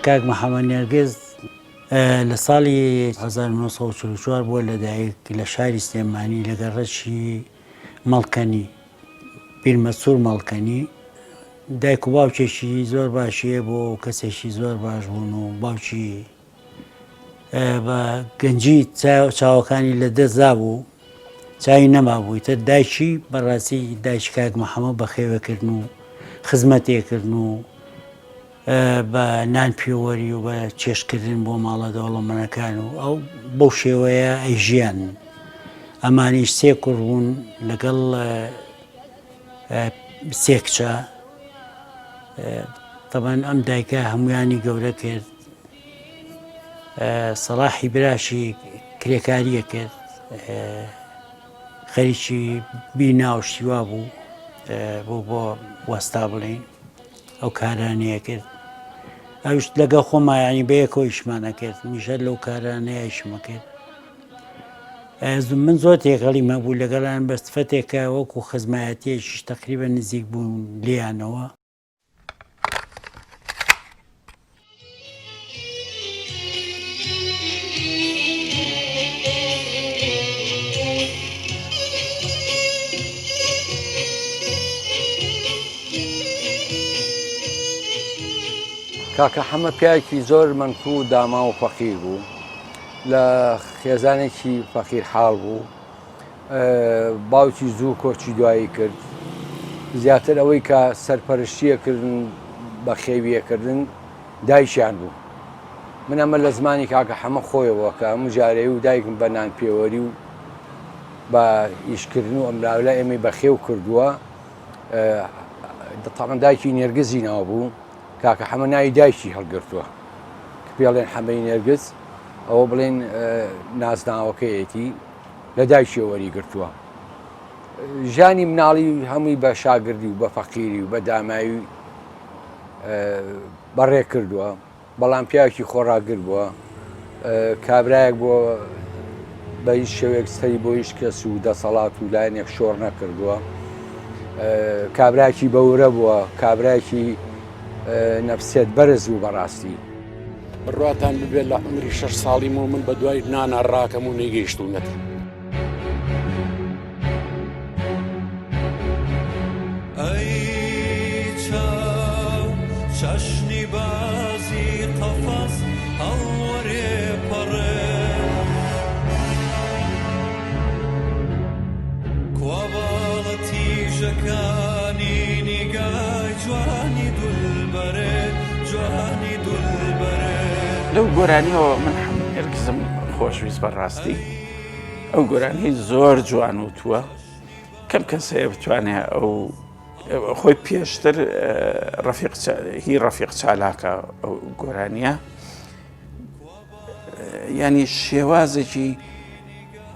کاک محەممەد نێرگز لە ساڵی 1944 بووە لەدایک لە شاری سلێمانی لەگەڵ ڕەشی مەڵکەنی پیرمەسوور مەڵکەنی. دایک و باوکێکی زۆر باشیە بۆ کەسێکی زۆر باش بوون و باوکی بە گەنجی چاوەکانی لە دەستدا بوو، چاوی نەمابووی تر. دایکی بەڕاستی دایکی کاک محەممەد بە خێوەکردن و خزمەتێکردن و بە نان پیۆوەری و بە چێشکردن بۆ ماڵە دەوڵەمەنەکان و ئەو بەو شێوەیە ئەیژیان. ئەمانیش سێ کوڕ بوون لەگەڵ سێ کچە. تەبەن ئەم دایکە هەمویانی گەورە کرد. سەلاحی براشی کرێکاریە کرد، خەریکی بینا و شیوا بوو بۆ وەستا بڵین ئەو کارانەیە کرد. ئەوش لەگە خۆمایانی بەیەکەوە ئیشمانە کرد، میشە لەو کارانەیە ئیشمە کرد. من زۆر تێکەڵی مەبوو لەگەڵان بە سفەتێکە وەکو خزمایەتیەکیش تەقریبا نزیک بوون لێیانەوە. کاکە حەمە پیاوێکی زۆر منکوو و داما و فەقیر بوو، لە خێزانێکی فەقیر حاڵ بوو. باوکی زوو کۆچی دوایی کرد. زیاتر ئەوەی کە سەرپەرشتیەکردن بە خێویەکردن دایکیان بوو. من ئەمە لە زمانی کاکە حەمە خۆیەوە کە هەموو جارەی و دایکم بە نان پێوەری و بە ئیشکردن و ئەمراولا ئێمەی بە خێو کردووە. تاقەن دایکی نێرگزی ناوە بوو، کاکە حەمە ناوی دایکی هەڵگرتووە کە پێڵێن حەمەی نێرگز، ئەوە بڵێن نازناوەکەیەتی لە دایکی وەریگرتووە. ژیانی مناڵی هەمووی بە شاگردی و بە فەقیری و بە دامایی بەڕێ کردووە، بەڵام پیاوێکی خۆڕاگر بووە. کابرایەک بۆ بە هیچ شێوەیەک سەری بۆ هیچ کەس و دەسەڵات و لایەنێک شۆڕ نەکردووە. کابرایەکی بەورە بووە، کابرایەکی نەفسێت بەرز بوو بەڕاستی. بڕاتان ببێت لە عمری 6 ساڵی من بە دوای نانە ڕاکەم و نەیگەیشتوونەت. چشنی بازی قفص هەڵوەرێ پەڕێ کواباڵە تیژەکانی نیگای جوانی دولبەرێ جوانی دولبەرێ. لەو گۆرانیەوە من حەمەد نێرگزم خۆشویست بەڕاستی. ئەو گۆرانی زۆر جوان وتووە، کەم کەسەیە بتوانێت ئەو خۆی پێشتر هی ڕەفیق چالاکە ئەو گۆرانیە، ینی شێوازێکی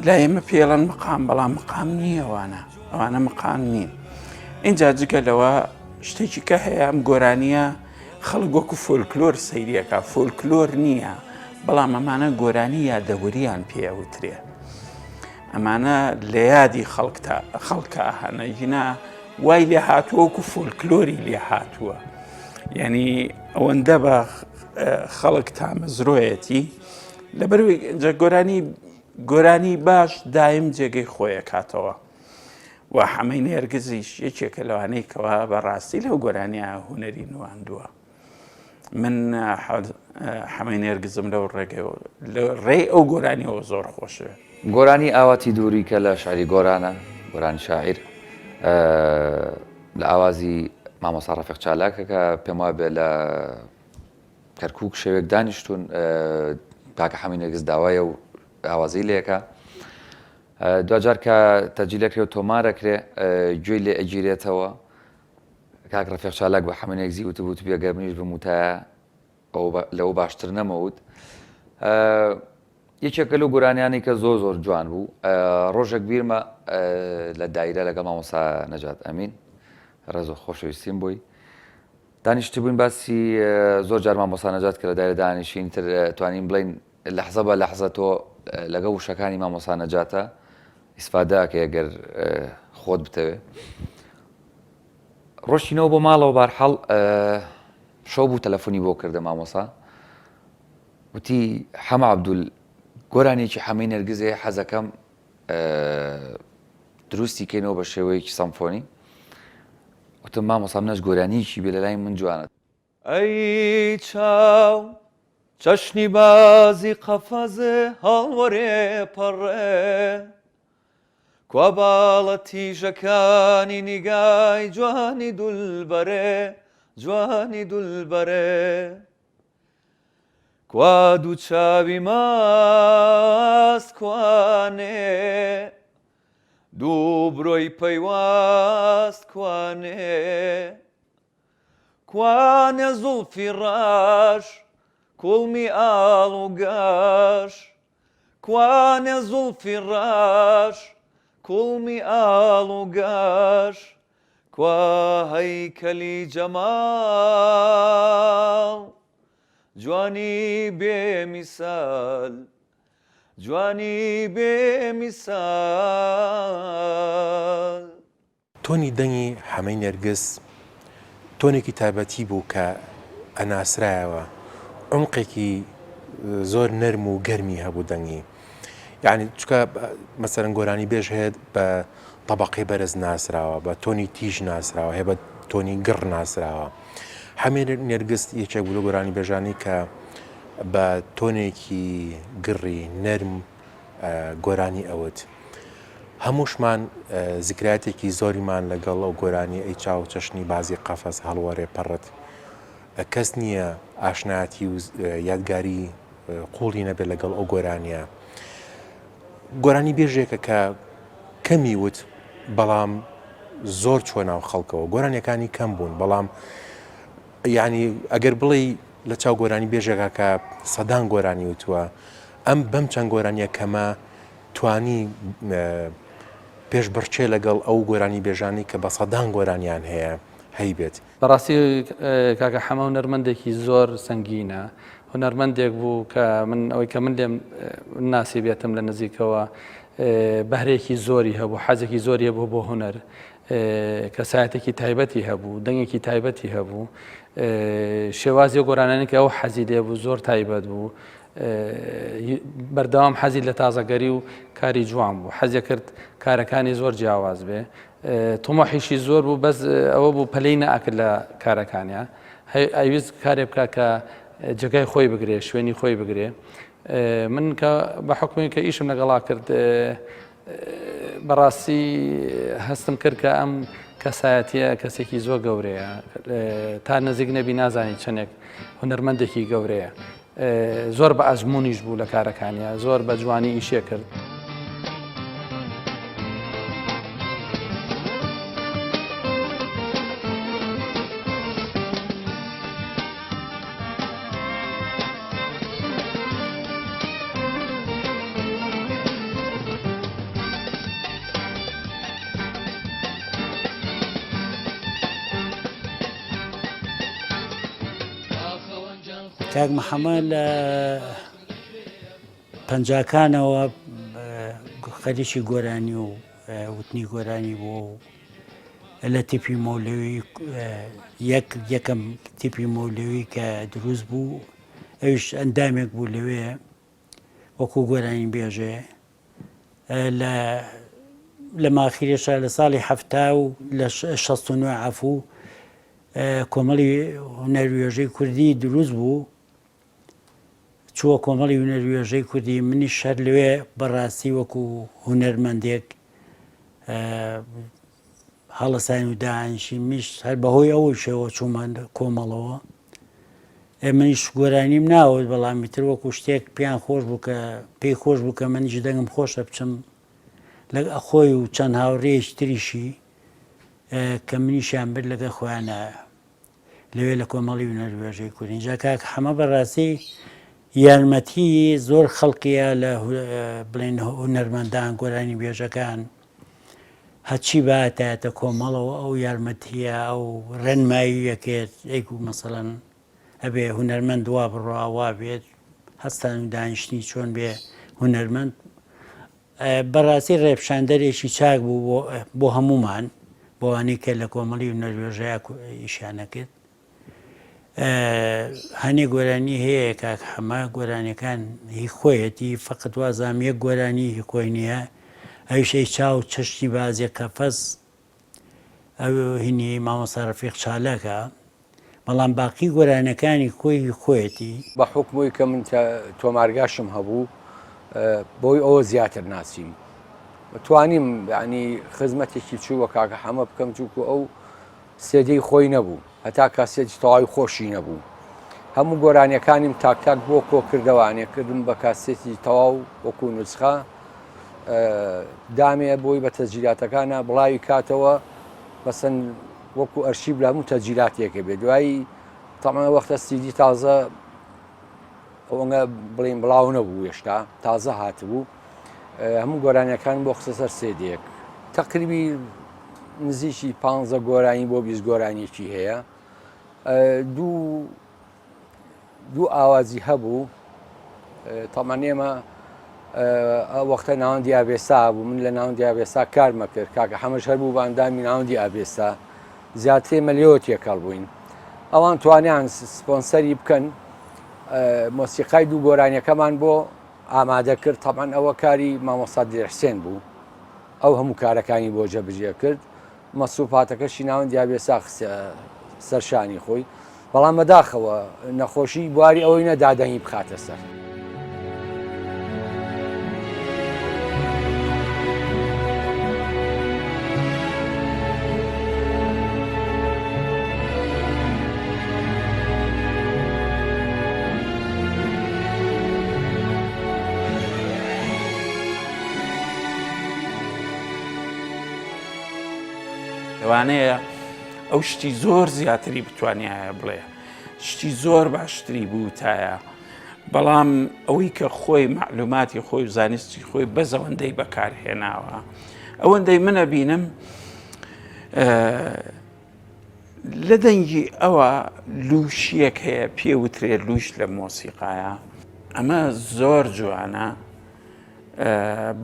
لا ئێمە پێڵەن مقام، بەڵام مقام نییە ئەوانە مقام نین. اینجا جگەلەوە شتێکی کە هەیە ئەم گۆرانیە خەڵک وەکو فۆلکلۆر سەیریەکە، فۆلکلۆر نییە، بەڵام ئەمانە گۆرانی یادەوەریان پێوترێ. ئەمانە لە یادی خەڵکە هەنەژینە وای لێ هاتووە وەکو فۆلکلۆری لێ هاتووە. یعنی ئەوەندە بە خەڵک تامەزرۆیەتی لەبەروی گۆرانی باش دایم جێگەی خۆیە کاتەوە. و حەمەی نێرگزیش یەکێکە لەوانەی کەوا بەڕاستی لەو گۆرانیە هونەری نواندووە. من حەمەی نێرگزم لەو ڕێی ئەو گۆرانیەوە زۆر خۆشە. گۆرانی ئاواتی دووری کە لە شعری گۆرانە، گۆرانی شاعیر لە ئاوازی مامۆستا ڕەفیق چالاکە کە پێم وابێ لە کەرکووک شەوێک دانیشتون کاکە حەمی نێرگس داوایە و ئاوازەی لێکە دوجار کە تەجیلەکرێ و تۆمارەکرێ گوێی لێ ئەگیرێتەوە کاک ڕەفیق چالاک بە حەمی نێرگزی وتبوو بێگە منیش بموتایە لەوە باشتر نەمەوت یەکێکە لەو گۆرانیانی کە زۆر جوان بوو ڕۆژێک بیرمە لە دایرە لەگەڵ مامۆستا نەجات ئەمین ڕێز و خۆشەویستیم بووی دانیشتی بووین باسی زۆر جار مامۆستا نەجات کە لە دایرە دانیشین تر توانین بڵین لەحزە بە لەحزە تۆ لەگەڵ وشەکانی مامۆستا نەجاتە ئیسفادەکە ئەگەر خۆت بتەوێ ڕۆشتینەوە بۆ ماڵەوە بارحەڵ شەو بوو تەلەفۆنی بۆ کردە مامۆستا وتی حەمە عەبدول گۆرانێکی حەمەی نێرگزێ حەزەکەم دروستی کەینەوە بە شێوەیەکی سەمفۆنی وتم مامۆستا منەش گۆرانیکی بێ لە لای من جوانە ئەی چاو چەشنی بازی قەفەزێ هەڵوەرێ پەڕێ کوا باڵە تیژەکانی نیگای جوانی دولبەرێ جوانی دولبەرێ کوا دوو چاوی ماست کوانێ دوو برۆی پەیواست کوانێ کوانێ زوڵفی ڕاش کوڵمی ئاڵ و گاش کوانێ زوڵفی ڕاش کوڵمی ئاڵ و گاش کوا هەیکەلی جەماڵ جوانی بێمیسال جوانی بێمیسال تۆنی دەنگی حەمەی نێرگس تۆنێکی تایبەتی بوو کە ئەناسرایەوە عمقێکی زۆر نەرم و گەرمی هەبوو دەنگی یعنی چکە مەسەرەن گۆرانی بێژ هەیە بە طەبەقەی بەرز ناسراوە بە تۆنی تیژ ناسراوە هەیە بە تۆنی گڕ ناسراوە حەمەی نێرگس یەکێک بوو لە گۆرانی بێژانی کە بە تۆنێکی گڕی نەرم گۆرانی ئەوت هەمووشمان زیکراتێکی زۆریمان لەگەڵ ئەو گۆرانی ئەی چاو چەشنی بازی قەفەس هەڵوەرێ پەڕت کەس نییە ئاشناتی و یادگاری قوڵی نەبێت لەگەڵ ئەو گۆرانیە گۆرانی بێژێکە کە کەمی وت بەڵام زۆر چوە ناو خەڵکەوە گۆرانیەکانی کەم بوون بەڵام یعنی ئەگەر بڵێ لە چاو گۆرانی بێژێکە کە سەدان گۆرانی وتووە ئەم بەم چەند گۆرانیە کەمە توانی پێش بڕچێ لەگەڵ ئەو گۆرانی بێژانی کە بە سەدان گۆرانیان هەیە هەیبێت بەڕاستی کاکە حەمە هونەرمەندێکی زۆر سەنگینە هونەرمەندێک بوو کە من ئەوەی کە من لێم ناسی بێتم لە نزیکەوە بەهرێکی زۆری هەبوو حەزێکی زۆری هەبوو بۆ هونەر کەسایەتێکی تایبەتی هەبوو دەنگێکی تایبەتی هەبوو شێوازی گۆرانانی کە ئەو حەزی لێ بوو زۆر تایبەت بوو بەردەوام حەزی لە تازەگەری و کاری جوان بوو حەزی کرد کارەکانی زۆر جیاواز بێ تۆمەحیشی زۆر بوو بەس ئەوە بوو پەلەی نەئەکرد لە کارەکانیە ئەویست کارێ بکە کە جگای خۆی بگرێ شوێنی خۆی بگرێ من کە بە حکومی کە ئیشم لەگەڵا کرد بەڕاستی هەستم کرد کە ئەم کەسایەتیە کەسێکی زۆر گەورەیە تا نزیک نەبی نازانی چەندێک هونەرمەندێکی گەورەیە زۆر بە ئەزممویش بوو لە کارەکانیە زۆر بە جوانی ئیشێ کرد. کاک محەممەد لە پەنجاکانەوە خەریکی گۆرانی و وتنی گۆرانی بۆ لە تیپی مۆلەوی یەکەم تیپی مۆلەوی کە دروست بوو ئەوش ئەندامێک بوو لەوێ وەکو گۆرانی بێژێ لە ماخیرێشە لە ساڵی هەفتا و لە 69 عەفوو کۆمەڵی هونەروێژەی کوردی دروست بوو چووە کۆمەڵی هونەروێژەی کوردی منیش هەر لەوێ بەڕاستی وەکو هونەرمەندێک هەڵەسانی و داهانشی میش هەر بەهۆی ئەوەی شێوە چوومان کۆمەڵەوە منیش گۆرانیم ناوت بەڵامی تر وەکو شتێک پێیان خۆش بوو کە پێی خۆش بوو کە منیش دەنگم خۆشە بچم لە خۆی و چەند هاوڕێیش تریشی کە منیشیان برد لەگە خۆیانە لەوێ لە کۆمەڵی هونەربێژەی کوردی اینجا کاک حەمە بەڕاستی یارمەتی زۆر خەڵکیە لە بڵێن هونەرمەندان گۆرانی بێژەکان هەچی باتایەتە کۆمەڵەوە ئەو یارمەتیە ئەو ڕێنمایی یەکێت ئەیکو مەسەڵەن ئەبێ هونەرمەند وا بڕوا وا بێت هەستان و دانیشتنی چۆن بێ هونەرمەند بەڕاستی ڕێپشاندەرێکی چاک بوو بۆ هەمومان بۆ وانەی کە لە کۆمەڵی هونەربێژەیە ئیشانەکرد هەنێ گۆرانی هەیە کاک حەمە گۆرانیەکان هی خۆیەتی فقط وازام یەک گۆرانی هی خۆی نییە ئەویشەی چاو چشتی بازیە کەفەس ئەو هینی مامۆستا ڕەفیق چالاکە بەڵام باقی گۆرانەکانی خۆی خۆیەتی بە حکمۆی کە من تۆمارگاشم هەبوو بۆی ئەوە زیاتر ناسیم توانیم ینی خزمەتێکی چوو وە کاکە حەمە بکەم چووکو ئەو سێدەی خۆی نەبوو هەتا کاسێتی تەواوی خۆشی نەبوو هەموو گۆرانیەکانیم تاکتاک بۆ کۆکردەوانێکردم بە کاسێتی تەواو وەکو نوسخە دامێ بۆی بە تەجیلاتەکانە بڵاوی کاتەوە بەسەن وەکو ئەرشیب لە هەموو تەجیلاتێکە بێت دوایی تەمە وەختە سیدی تازە ئەوەنگە بڵین بڵاو نەبوو هێشتا تازە هاتبوو هەموو گۆرانیەکان بۆ قسە سەر سێدێک تەقریبی نزیکی 15 گۆرانی بۆ 20 گۆرانێکی هەیە دوو ئاوازی هەبوو تەمەنێمە وەختە ناوەندی ئابێسا بوو من لە ناوەندی ئابێسا کارمە کرد کاکە حەمەش هەر بوو باندامی ناوەندی ئابێسا زیاتر مەلەوە تێکەڵ بووین ئەوان توانیان سپۆنسەری بکەن مۆسیقای دوو گۆرانیەکەمان بۆ ئامادە کرد تەمان ئەوە کاری مامۆستا دیرحسێن بوو ئەو هەموو کارەکانی بۆ جەبجێ کرد مەسووپاتەکەشی ناوەندی ئابێسا سەرشانی خۆی بەڵام بەداخەوە نەخۆشی بواری ئەوەی نەدادەنگی بخاتە سەر لەوانەیە ئەو شتی زۆر زیاتری بتوانایە بڵێ شتی زۆر باشتری بوو تایە بەڵام ئەوەی کە خۆی معلوماتی خۆی و زانستی خۆی بە زەوەندەی بەکارهێناوە ئەوەندەی منە بینم لە دەنگی ئەوە لووشیەک هەیە پێوترێ لوش لە مۆسیقایە ئەمە زۆر جوانە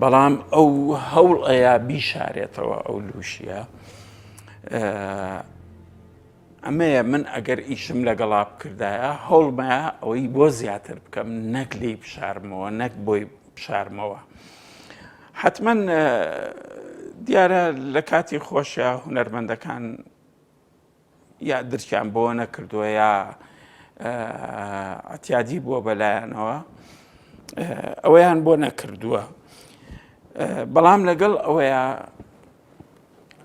بەڵام ئەو هەوڵ ئەیە بیشارێتەوە ئەو لووشیە ئەمەیە من ئەگەر ئیشم لەگەڵا بکردایە هەوڵمەیە ئەوەی بۆ زیاتر بکەم نەک لی بشارمەوە نەک بۆی بشارمەوە حتمما دیارە لە کاتی خۆشیە هونەرمەندەکان یا درکیان بۆ نەکردووە یا ئەتیادی بووە بەلایەنەوە ئەوەیان بۆ نەکردووە بەڵام لەگەڵ ئەوەیە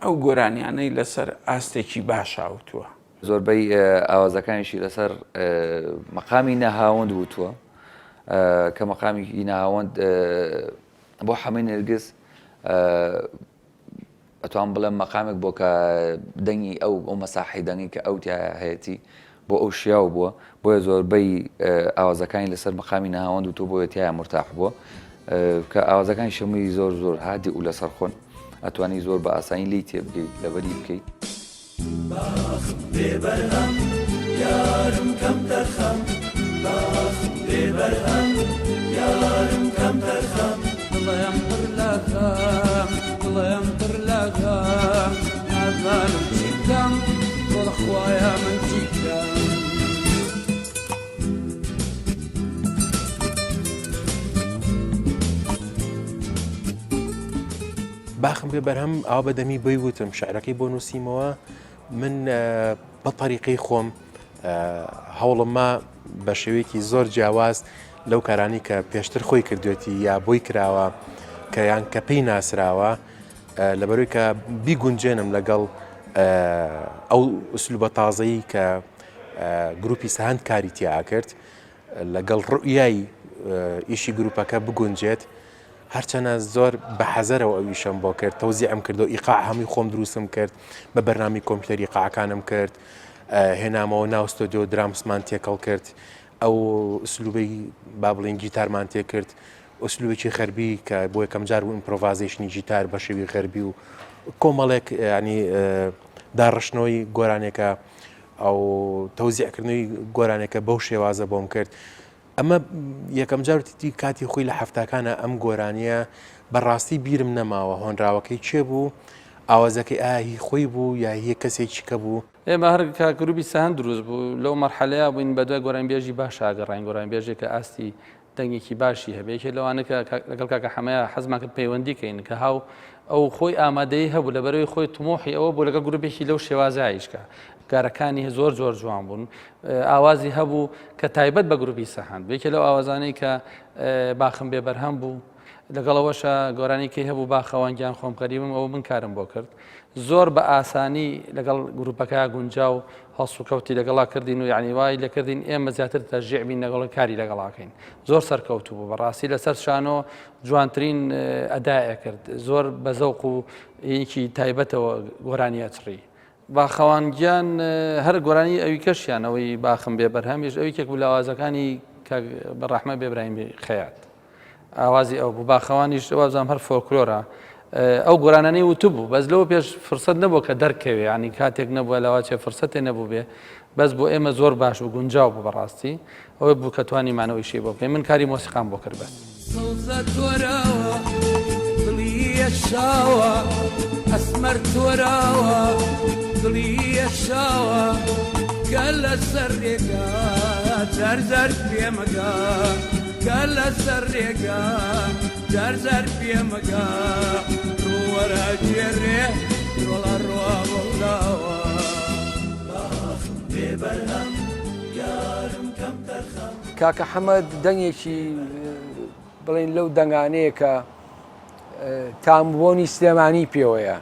ئەو گۆرانیانەی لەسەر ئاستێکی باشاوتووە زۆربەی ئاوازەکانیشی لەسەر مەقامی نەهاوەند وتووە کە مەقامی نەهاوەند بۆ حەمەی نێرگس ئەتوان بڵێم مەقامێک بۆ کە دەنگی ئەو مەساحی دەنگی کە ئەو هەیەی بۆ ئەو شیاو بووە بۆیە زۆربەی ئاوازەکانی لەسەر مەقامی نەهاوەند وتووە بۆیە تایە مرتاح بووە کە ئاوازەکانی شەمووی زۆر زۆر هادی و لەسەر خۆن ئەتوانی زۆر بە ئاسانی لی تێ بگەیت لەبەری بکەیت باخم بێبەرهەم یارم کەم دەرخەم باخم بێبەرهەم یارم کەم دەرخەم دڵێم پڕ لە غەم دڵێم پڕ لە غەم نازانم چی بکەم وەڵە خوایە من چی بکەم باخم بێ بەرهەم ئاوا بەدەمی بۆی وتم شعرەکەی بۆ نووسیمەوە من بە طریقەی خۆم هەوڵمما بە شێوەیەکی زۆر جیاواز لەو کارانی کە پێشتر خۆی کردوێتی یا بۆی کراوە کە یان کە پێی ناسراوە لەبەرەوەی کە بیگونجێنم لەگەڵ ئەو ئوسلوبە تازایی کە گروپی سەهەند کاری تیا کرد لەگەڵ ڕوئیایی ئیشی گروپەکە بگونجێت هەرچەنە زۆر بە حەزەرەوە ئەویشم بۆ کرد تەوزی ئەم کردو ئیقاع هەمووی خۆم دروستم کرد بە بەرنامی کۆمپیوتەری قاعەکانم کرد هێنامەوە ناو ستۆدیۆ درامسمان تێکەڵ کرد ئەو ئوسلوبەی با بڵێن گیتارمان تێ کرد ئوسلوبێکی غەربی کە بۆ یەکەم جار بوو ئیمپرۆڤازیشنی گیتار بە شێوی غەربی و کۆمەڵێک ینی داڕشنەوەی گۆرانێکە ئەو تەوزیعکردنەوەی گۆرانێکە بەو شێوازە بۆم کرد ئەمە یەکەم جارتی کاتی خۆی لە هەفتاکانە ئەم گۆرانیە بەڕاستی بیرم نەماوە هۆنراوەکەی چێ بوو ئاوازەکەی ئاهی خۆی بوو یا هیە کەسێکی کە بوو ئێمە هەر گروپی سەهەند دروست بوو لەو مەرحەلەیە بووین بە دوای گۆرانبێژی باش ئاگەڕین گۆرانبێژێکە ئاستی دەنگێکی باشی هەبێکێ لەوانە کە لەگەڵ کاکە حەمەیە حەزمان کرد پەیوەندیکەین کە هاو ئەو خۆی ئامادەی هەبوو لەبەرەوەی خۆی تمۆحی ئەوە بۆ لەگەڵ گروپێکی لەو شێوازایشکە کارەکانی زۆر زۆر جوان بوون ئاوازی هەبوو کە تایبەت بە گروپی سەهەند بێکێ لەو ئاوازانەی کە باخم بێ بەرهەم بوو لەگەڵەوەشە گۆرانێکی هەبوو باخەوانگیان خۆم قەریبم ئەوە من کارم بۆ کرد زۆر بە ئاسانی لەگەڵ گروپەکە گونجا و هەڵس و کەوتی لەگەڵا کردین و یعنی وای لەکردین ئێمە زیاتر تەشجیع بین لەگەڵ کاری لەگەڵاکەین زۆر سەرکەوتوو بوو بەڕاستی لەسەر شانۆ جوانترین ئەدایە کرد زۆر بە زەوق و یەکی تایبەتەوە گۆرانی ئەچڕی باخەوانگیان هەر گۆرانی ئەوی کەشیان ئەوەی باخم بێ بەرهەمیش ئەوی کێک بوو لە ئاوازەکانی بەڕەحمە بێبراهیم خەیات ئاوازی ئەو بوو باخەوانیش ئەوازام هەر فۆلکلۆرە ئەو گۆرانانەی وتو بوو بەس لەوە پێش فرسەت نەبوو کە دەرکەوێ ینی کاتێک نەبووە لەواچێ فرسەتێ نەبوو بێ بەس بۆ ئێمە زۆر باش و گونجاو بوو بەڕاستی ئەوەی بوو کە توانیمانەوەی شێ بۆ بکەین من کاری مۆسیقام بۆ کرد بەس شاوە ئەسمەر تۆراوە دڵیە شاوە کە لە سەر ڕێگا جارجار پێمەگا کە لە سەر ڕێگا جارجار پێمەگا ڕووەرە گێڕێ ڕۆڵە ڕوا بڵداوە باخم بێ بەرهەم یارم کەم تەرخەم کاکە حەمەد دەنگێکی بڵێن لەو دەنگانەیە کە تامبوونی سلێمانی پێوەیە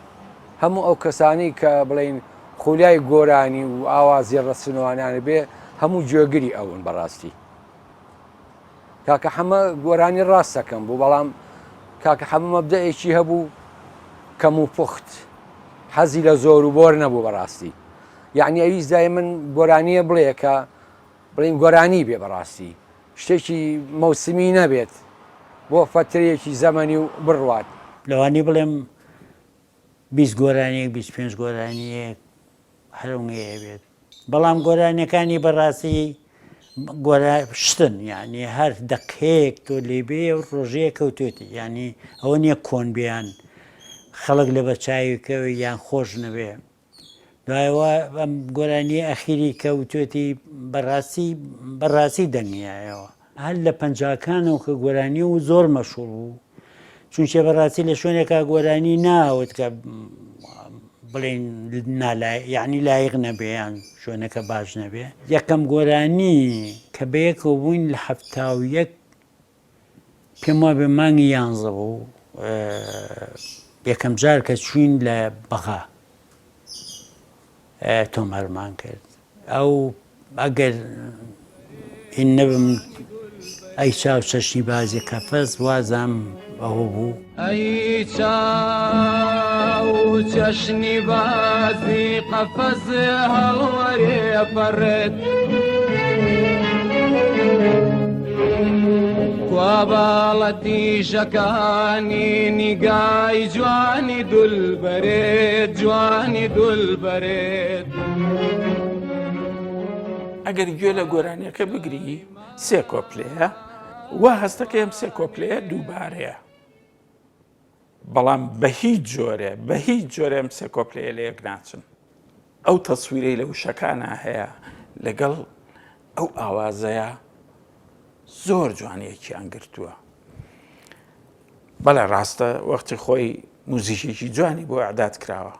هەموو ئەو کەسانی کە بڵێن خولای گۆرانی و ئاوازی ڕەسنەوانیانە بێ هەموو گوێگری ئەوون بەڕاستی کاکە حەمە گۆرانی ڕاستەکەم بوو بەڵام کاکە حەمە مەبدەئێکی هەبوو کەم و پوخت حەزی لە زۆر و بۆر نەبوو بەڕاستی یعنی ئەویش دای من گۆرانیە بڵێ کە بڵین گۆرانی بێ بەڕاستی شتێکی مەوسمی نەبێت بۆ فەترەیەکی زەمەنی و بڕوات لەوانی بڵێم 20 گۆرانیەک 25 گۆرانیەک هەرونگەیە بێت بەڵام گۆرانیەکانی بەڕاستی شتن یعنی هەر دەقەیەک تۆ لێبێ و ڕۆژەیە کەوتێتی ینی ئەوە نییە کۆن بیان خەڵک لە بەچاویکەوە یان خۆش نەبێ دوایەوە ئەم گۆرانی ئەخیری کەوتێتی بەڕاستی دەنگایەوە هەر لە پەنجاکانەوە کە گۆرانی و زۆر مەشهوور بوو چونچە بەڕاستی لە شوێنێکا گۆرانی ناوت کە بڵێن یعنی لایق نەبێیان شوێنەکە باش نەبێ یەکەم گۆرانی کە بەیەکەوە بووین لە 71 پێم وا بێ مانگی 11 بوو یەکەم جار کە چوین لە بەغا تۆمەرمان کرد ئەو ئەگەر هین نەبم ئەی چاو چەشنی بازی کەفەس وازام ئەوە بوو ئەی چاو چەشنی بازی قەفەس هەڵوەرێ پەڕێت کوا باڵە تیژەکانی نیگای جوانی دولبەرێت جوانی دولبەرێت ئەگەر گوێ لە گۆرانیەکە بگری سێ کۆپلەیە وا هەستەکەم سێ کۆپلەیە دووبارەیە بەڵام بە هیچ جۆرێم سێ کۆپلەیە لە یەک ناچن ئەو تەسویرەی لە وشەکانە هەیە لەگەڵ ئەو ئاوازەیە زۆر جوانیەکیان گرتووە بەڵێ ڕاستە وەختی خۆی موزیکێکی جوانی بۆ ئەعداد کراوە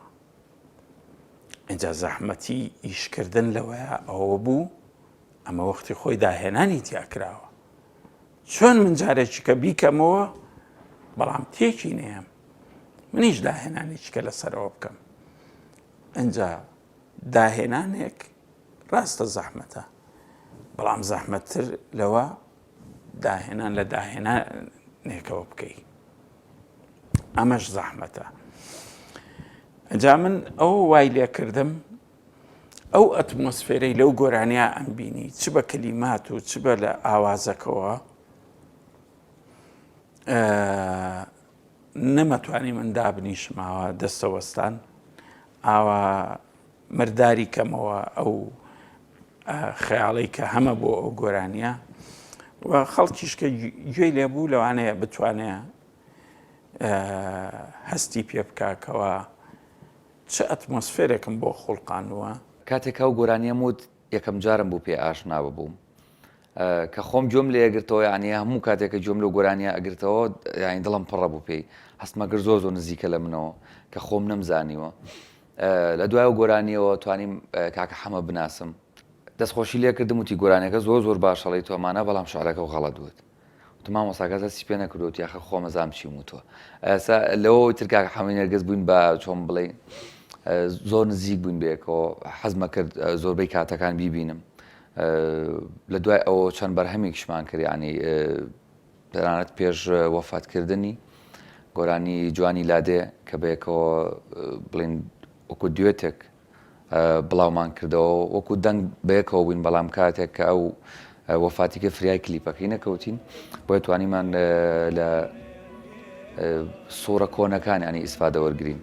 اینجا زەحمەتی ئیشکردن لەوەیە ئەوە بوو ئەمە وەختی خۆی داهێنانی تیا کراوە چۆن من جارێکی کە بیکەمەوە بەڵام تێکی نێم منیش داهێنانێکیکە لەسەرەوە بکەم. ئەنجا داهێنانێک ڕاستە زەحمەتە، بەڵام زەحمەتتر لەوە داهێنان لە داهێنانێکەوە بکەی، ئەمەش زەحمەتە. ئەجا من ئەو وای لێکردم ئەو ئەتمۆسفێرەی لەو گۆرانیا ئەم بینی چ بە کەلیمات و چ بە لە ئاوازەکەەوە نەمەتوانی من دابنیشماوە دەستەوەستان ئاوا مرداری کەمەوە ئەو خەیاڵی کە هەمە بۆ ئەو گۆرانیە و خەڵکیشکە گوێی لێبوو لەوانەیە بتوانێ هەستی پێ بکاکەوە چ ئەتمۆسفێرێکم بۆ خوڵقانووە. کاتێک ئەو گۆرانیە وت یەکەم جارم بوو پێ ئاشنا ببووم کە خۆم جۆم لێ ئەگرتەوە یعنی هەموو کاتێککە جۆم لەو گۆرانیە ئەگرتەوە یانی دڵم پڕە بوو پێی هەستمەگەر زۆر نزیکە لە منەوە کە خۆم نەمزانیوە. لە دوای و گۆرانیەوە توانیم کاکە حەمە بناسم دەستخۆشی لێ کردم وتی گۆرانەکە زۆر باشەڵی تۆمانە بەڵام شعرەکە و غەڵەت دوت تمام وەساگەزە سی پێ نەکردوت یاخە خۆمەزام چیم وتوە ئەسا لەوە تر کاکە حەمەی نەرگەز بووین بە چۆن بڵێ زۆر نزیک بووین بێکەوە حەزمە کرد زۆربەی کاتەکان بیبینم. لە دوای ئەوە چەند بەرهەمێکیشمان کرد ینی تەنانەت پێش وەفاتکردنی گۆرانی جوانی لادێ کە بەیەکەوە بڵین وەکو دوێتێک بڵاومان کردەوە وەکو دەنگ بەیەکەوە بووین بەڵام کاتێک کە ئەو وەفاتیکە فریای کلیپەکەی نەکەوتین بۆیە توانیمان لە سوورە کۆنەکان ینی ئیسفادە وەرگرین.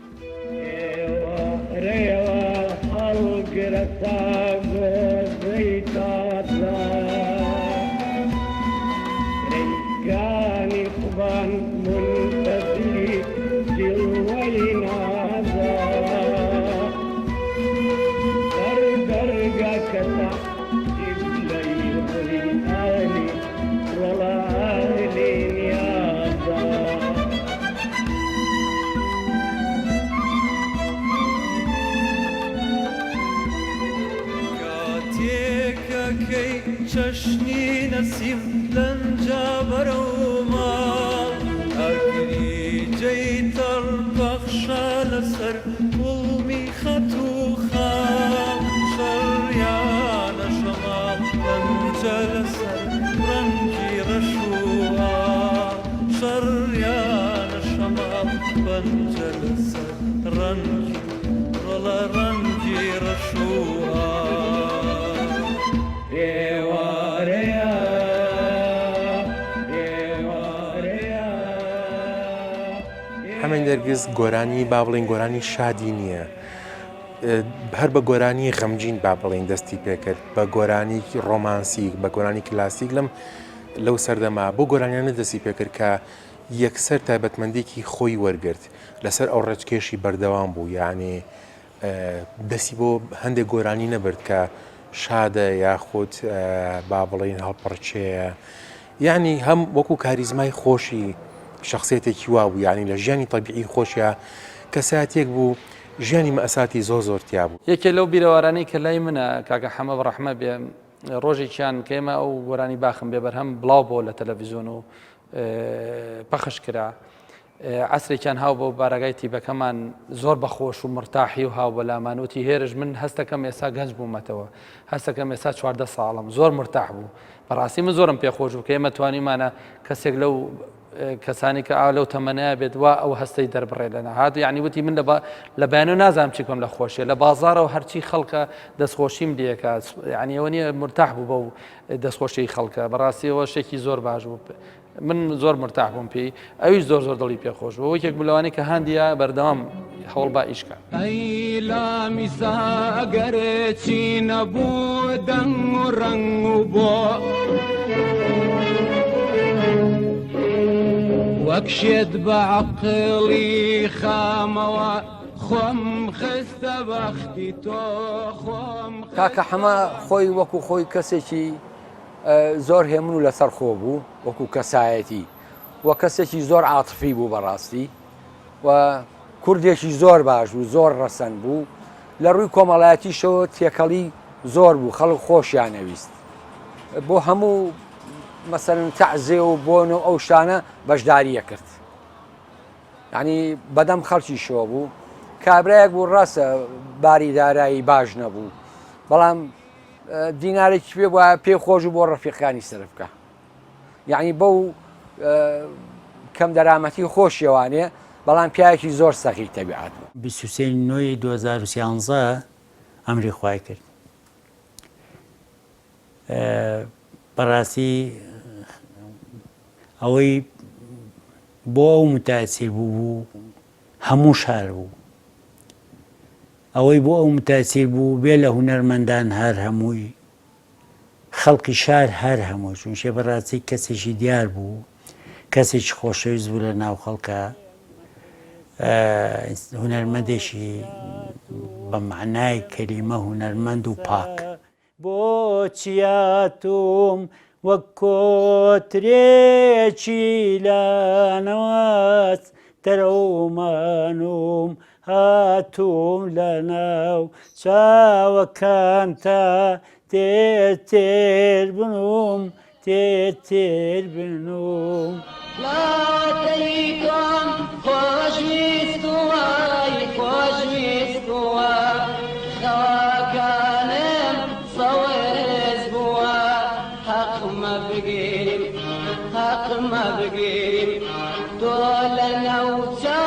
چەشنی نەسیم لەنجا بەرە و ماڵ ئەگری جێی تەڕبەخشە لەسەر گوڵمی خەت و خاڵ شەڕیانە شەماڵ پەنجە لەسەر ڕەنگی ڕەش و ئاڵ شەڕیانە شەماڵ پەنجە لەسەر ڕەنگی ڕۆڵە ڕەنگی ڕەش و حەمەی نەرگز گۆرانی با بڵێن گۆرانی شادی نییە، هەر بە گۆرانی غەمجین با بڵێن دەستی پێکرد بە گۆرانی ڕۆمانسیک بە گۆرانی کلاسیک لەو سەردەما بۆ گۆرانیانە دەستی پێکرد کە یەکسەر تایبەتمەندێکی خۆی وەرگرت لەسەر ئەو ڕێچکێشی بەردەوام بوو یعنی دەستی بۆ هەندێک گۆرانی نەبرد کە شادە یاخود با بڵێن هەڵپڕچەیە یعنی هەم وەکو کاریزمای خۆشی شخصێتێکی وا بوو یعنی لە ژیانی طبیعی خۆشیە کەساتێک بوو ژیانی مەئەساتی زۆر تیا بوو. یەکێ لەو بیرەوارانەی کە لای منە کاکە حەمە بەڕەحمە بێ ڕۆژێکیان کێمە ئەو گۆرانی باخم بێ بەرهەم بڵاو بۆ لە تەلەڤیزیۆن و پەخش کرا عسرێکیان هاو بۆ بارەگای تیبەکەمان زۆر بەخۆش و مرتاحی و هاو بەلامانوتی هێرش من هەستەکەم ئێستا گەنج بوومەتەوە هەستەکەم ئێستا 14 ساڵم زۆر مرتاح بوو بەڕاستی من زۆرم پێخۆش بوو کە ئێمە توانیمانە کەسێک لەو کەسانی کە ئاو لەو تەمەنەیە بێت وا ئەو هەستەی دەربڕێ لە نەهات یعنی وتی من لە بەیانە نازانم چی کۆم لە خۆشیە لە بازارەوە هەرچی خەڵکە دەستخۆشیم دیەکە یعنی ئەوە نیە مرتاح بوو بە و دەستخۆشی خەڵکە بەڕاستیەوە شتێکی زۆر باش بوو من زۆر مرتاح بووم پێی ئەویش زۆر دڵی پێخۆش بوو وەکێک بلەوانی کە هەندیە بەردەوام هەوڵ با ئیشکە ئەی لامیسا ئەگەرێکی نەبوو دەنگ و ڕەنگ و بۆ وەکشێت بە عەقڵی خامەوە خۆم خستە بەختی تۆ خۆم کاکە حەمە خۆی وەکو خۆی کەسێکی زۆر هێمن و لەسەر خۆ بوو وەکو کەسایەتی و کەسێکی زۆر عاتفی بوو بەڕاستی و کوردێکی زۆر باش بوو زۆر ڕەسەن بوو لە ڕووی کۆمەڵایەتیشەوە تێکەڵی زۆر بوو خەڵک خۆشیان نەویست بۆ ینی بەدەم خەڵکی شۆ بوو کابراایەک بوو ڕاستە باری دارایی باش نەبوو بەڵام دینارێکی پێ وایە پێ خۆش و بۆ ڕەفیقانی سەر بکە یعنی بەو کەم دەرامەتی خۆشیێوانێ بەڵام پیاوێکی زۆر سەخی تەبیعات بوو 23 2013 ئەمری خوای کرد بەڕاستی ئەوەی بۆ ئەو متاسیر بوو هەموو شار بوو ئەوەی بۆ ئەو متاسیر بوو بێ لە هونەرمەندان هەر هەمووی خەڵکی شار هەر هەموو چونشێ بەڕاستی کەسێکی دیار بوو کەسێکی خۆشەویست بوو لە ناو خەڵکە هونەرمەندێکی بە معنای کەلیمە هونەرمەند و پاک بۆچیاتوم وەک کۆترێکی لانەوەس دەرەومانوم هاتووم لە ناو چاوەکان تا تێر بنوم تێر بنوم لاتەیتۆم خۆشویستوای خۆشویستوە خەواکانم سەوێز بووە حەقمە بگیریم تۆ لە ناوچە